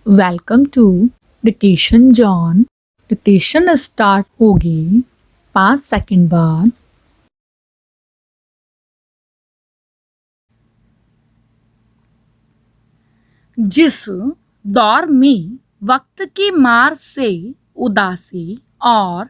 Welcome to dictation zone. Dictation start होगी 5 second बाद। जिस दौर में वक्त की मार से उदासी और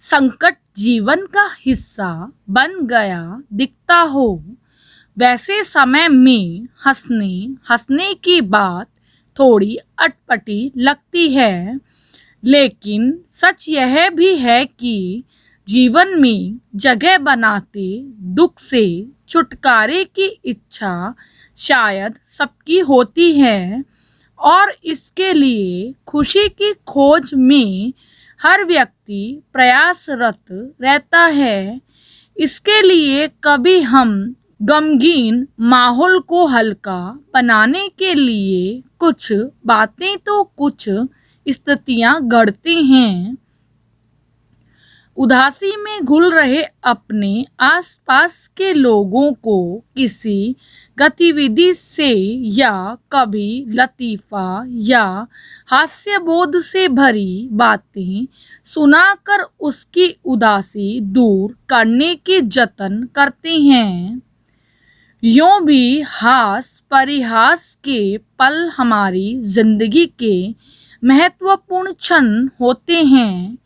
संकट जीवन का हिस्सा बन गया दिखता हो, वैसे समय में हंसने हंसने की बात थोड़ी अटपटी लगती है। लेकिन सच यह भी है कि जीवन में जगह बनाते दुख से छुटकारे की इच्छा शायद सबकी होती है, और इसके लिए खुशी की खोज में हर व्यक्ति प्रयासरत रहता है। इसके लिए कभी हम गमगीन माहौल को हल्का बनाने के लिए कुछ बातें तो कुछ स्थितियां गढ़ते हैं। उदासी में घुल रहे अपने आसपास के लोगों को किसी गतिविधि से या कभी लतीफ़ा या हास्यबोध से भरी बातें सुनाकर उसकी उदासी दूर करने के जतन करते हैं। यूं भी हास परिहास के पल हमारी जिंदगी के महत्वपूर्ण क्षण होते हैं।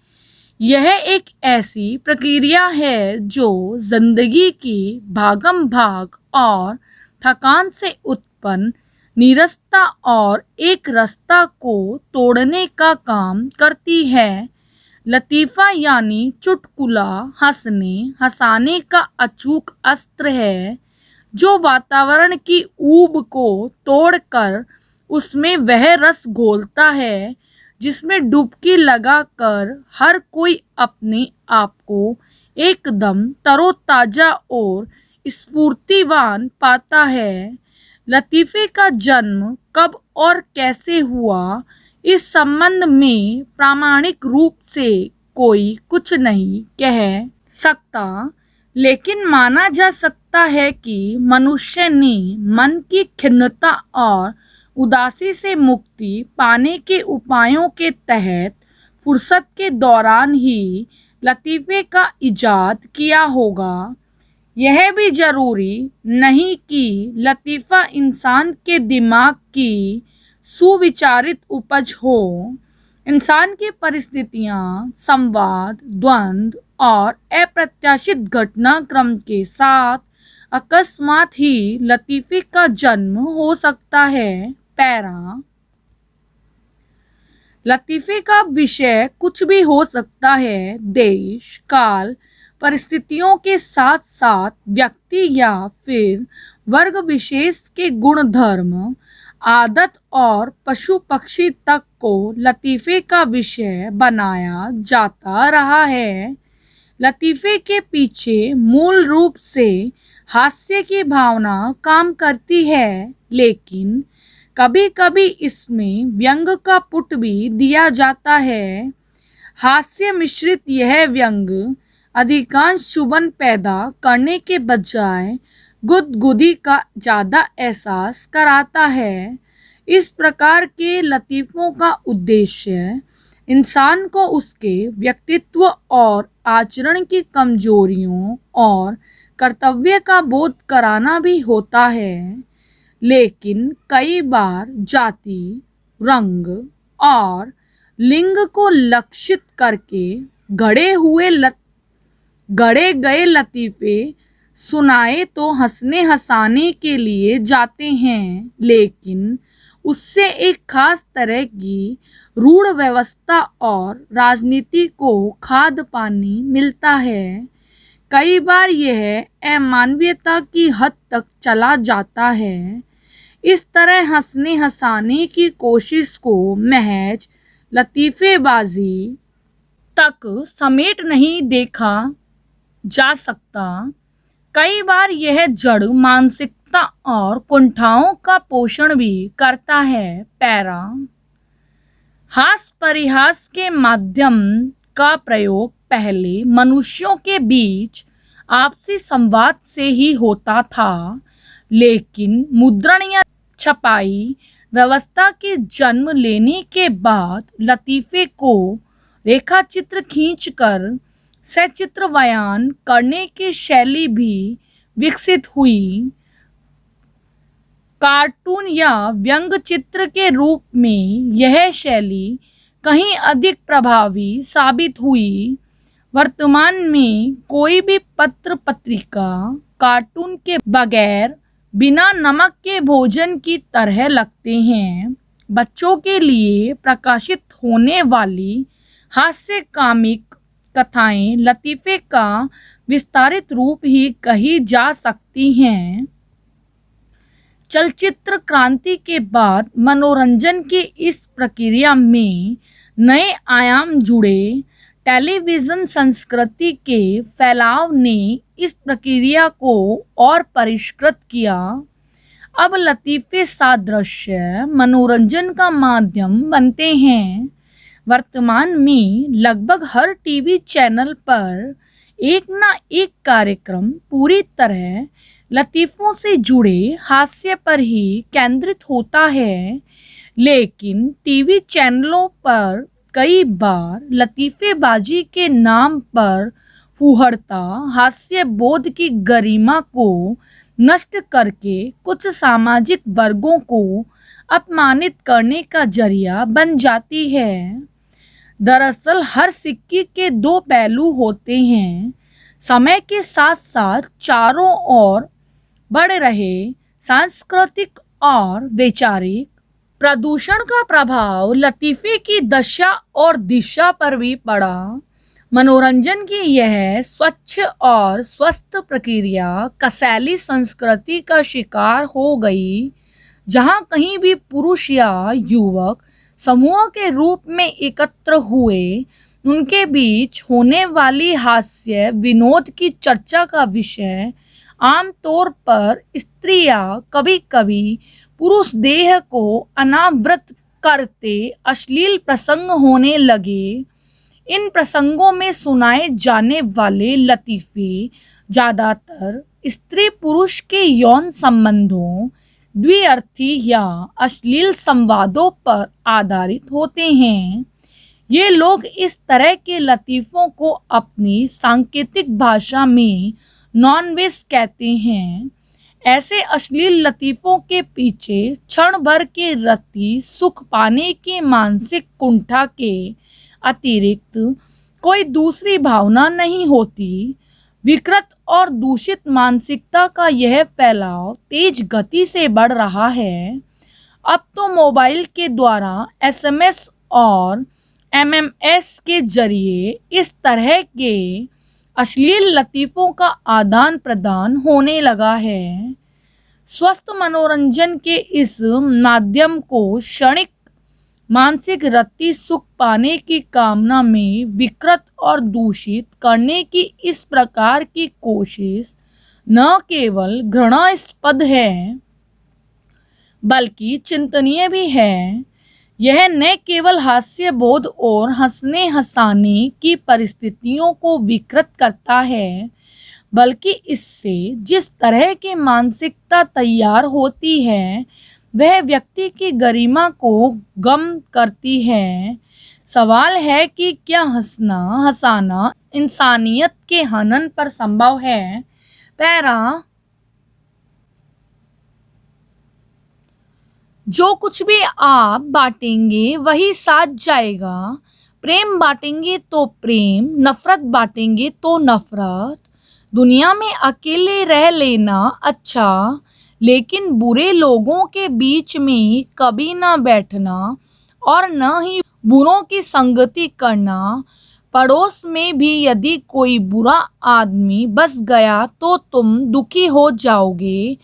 यह एक ऐसी प्रक्रिया है जो जिंदगी की भागम भाग और थकान से उत्पन्न नीरसता और एक रास्ता को तोड़ने का काम करती है। लतीफ़ा यानी चुटकुला हंसने हंसाने का अचूक अस्त्र है, जो वातावरण की ऊब को तोड़कर उसमें वह रस घोलता है जिसमें डुबकी लगाकर हर कोई अपने आप को एकदम तरोताजा और स्फूर्तिवान पाता है। लतीफ़े का जन्म कब और कैसे हुआ, इस संबंध में प्रामाणिक रूप से कोई कुछ नहीं कह सकता, लेकिन माना जा सकता है कि मनुष्य ने मन की खिन्नता और उदासी से मुक्ति पाने के उपायों के तहत फुर्सत के दौरान ही लतीफ़े का इजाद किया होगा। यह भी जरूरी नहीं कि लतीफ़ा इंसान के दिमाग की सुविचारित उपज हो। इंसान की परिस्थितियां, संवाद, द्वंद्व और अप्रत्याशित घटनाक्रम के साथ अकस्मात ही लतीफ़े का जन्म हो सकता है। पैरा लतीफ़े का विषय कुछ भी हो सकता है। देश, काल, परिस्थितियों के साथ साथ व्यक्ति या फिर वर्ग विशेष के गुण धर्म, आदत और पशु पक्षी तक को लतीफ़े का विषय बनाया जाता रहा है। लतीफ़े के पीछे मूल रूप से हास्य की भावना काम करती है, लेकिन कभी कभी इसमें व्यंग का पुट भी दिया जाता है। हास्य मिश्रित यह व्यंग अधिकांश चुभन पैदा करने के बजाय गुदगुदी का ज़्यादा एहसास कराता है। इस प्रकार के लतीफ़ों का उद्देश्य इंसान को उसके व्यक्तित्व और आचरण की कमजोरियों और कर्तव्य का बोध कराना भी होता है। लेकिन कई बार जाति, रंग और लिंग को लक्षित करके गढ़े गए लतीफ़े सुनाए तो हंसने हंसाने के लिए जाते हैं, लेकिन उससे एक खास तरह की रूढ़ व्यवस्था और राजनीति को खाद पानी मिलता है। कई बार यह अमानवीयता की हद तक चला जाता है। इस तरह हंसने हंसाने की कोशिश को महज लतीफ़ेबाजी तक समेट नहीं देखा जा सकता। कई बार यह जड़ मानसिकता और कुंठाओं का पोषण भी करता है। पैरा हास परिहास के माध्यम का प्रयोग पहले मनुष्यों के बीच आपसी संवाद से ही होता था, लेकिन मुद्रण या छपाई, व्यवस्था के जन्म लेने के बाद लतीफ़े को रेखाचित्र खींचकर सचित्र बयान करने की शैली भी विकसित हुई। कार्टून या व्यंग्य चित्र के रूप में यह शैली कहीं अधिक प्रभावी साबित हुई। वर्तमान में कोई भी पत्र पत्रिका कार्टून के बगैर बिना नमक के भोजन की तरह लगते हैं। बच्चों के लिए प्रकाशित होने वाली हास्य कामिक कथाएं लतीफ़े का विस्तारित रूप ही कही जा सकती हैं। चलचित्र क्रांति के बाद मनोरंजन की इस प्रक्रिया में नए आयाम जुड़े। टेलीविज़न संस्कृति के फैलाव ने इस प्रक्रिया को और परिष्कृत किया। अब लतीफ़े सादृश्य मनोरंजन का माध्यम बनते हैं। वर्तमान में लगभग हर टीवी चैनल पर एक न एक कार्यक्रम पूरी तरह लतीफ़ों से जुड़े हास्य पर ही केंद्रित होता है, लेकिन टीवी चैनलों पर कई बार लतीफ़ेबाजी के नाम पर फुहड़ता हास्य बोध की गरिमा को नष्ट करके कुछ सामाजिक वर्गों को अपमानित करने का जरिया बन जाती है। दरअसल हर सिक्के के दो पहलू होते हैं। समय के साथ साथ चारों ओर बढ़ रहे सांस्कृतिक और वैचारिक प्रदूषण का प्रभाव लतीफ़े की दशा और दिशा पर भी पड़ा। मनोरंजन की यह स्वच्छ और स्वस्थ प्रक्रिया कसैली संस्कृति का शिकार हो गई, जहां कहीं भी पुरुष या युवक समूह के रूप में एकत्र हुए, उनके बीच होने वाली हास्य विनोद की चर्चा का विषय आमतौर पर स्त्रियां कभी कभी पुरुष देह को अनावृत करते अश्लील प्रसंग होने लगे। इन प्रसंगों में सुनाए जाने वाले लतीफ़े ज़्यादातर स्त्री पुरुष के यौन संबंधों, द्विअर्थी या अश्लील संवादों पर आधारित होते हैं। ये लोग इस तरह के लतीफ़ों को अपनी सांकेतिक भाषा में नॉनवेज कहते हैं। ऐसे अश्लील लतीफ़ों के पीछे क्षण भर के रति सुख पाने की मानसिक कुंठा के अतिरिक्त कोई दूसरी भावना नहीं होती। विकृत और दूषित मानसिकता का यह फैलाव तेज गति से बढ़ रहा है। अब तो मोबाइल के द्वारा SMS और MMS के जरिए इस तरह के अश्लील लतीफ़ों का आदान प्रदान होने लगा है। स्वस्थ मनोरंजन के इस माध्यम को क्षणिक मानसिक रति सुख पाने की कामना में विकृत और दूषित करने की इस प्रकार की कोशिश न केवल घृणास्पद है, बल्कि चिंतनीय भी है। यह न केवल हास्य बोध और हंसने हंसाने की परिस्थितियों को विकृत करता है, बल्कि इससे जिस तरह की मानसिकता तैयार होती है वह व्यक्ति की गरिमा को गम करती है। सवाल है कि क्या हंसना हंसाना इंसानियत के हनन पर संभव है? पैरा, जो कुछ भी आप बांटेंगे वही साथ जाएगा। प्रेम बांटेंगे तो प्रेम, नफरत बांटेंगे तो नफरत। दुनिया में अकेले रह लेना अच्छा, लेकिन बुरे लोगों के बीच में कभी ना बैठना और न ही बुरों की संगति करना। पड़ोस में भी यदि कोई बुरा आदमी बस गया तो तुम दुखी हो जाओगे।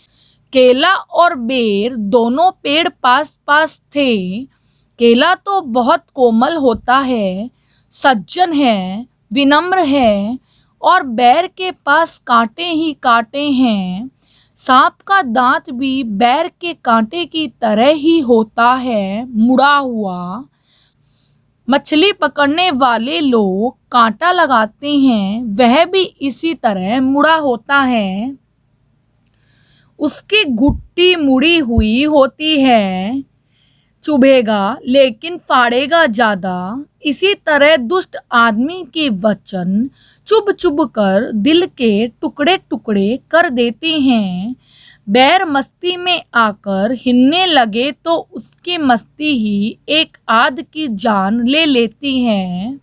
केला और बेर दोनों पेड़ पास पास थे। केला तो बहुत कोमल होता है, सज्जन है, विनम्र है, और बैर के पास कांटे ही कांटे हैं। सांप का दांत भी बैर के कांटे की तरह ही होता है, मुड़ा हुआ। मछली पकड़ने वाले लोग कांटा लगाते हैं, वह भी इसी तरह मुड़ा होता है। उसकी गुट्टी मुड़ी हुई होती है। चुभेगा लेकिन फाड़ेगा ज्यादा। इसी तरह दुष्ट आदमी के वचन चुभ चुभ कर दिल के टुकड़े टुकड़े कर देते हैं। बैर मस्ती में आकर हिलने लगे तो उसकी मस्ती ही एक आध की जान ले लेती है।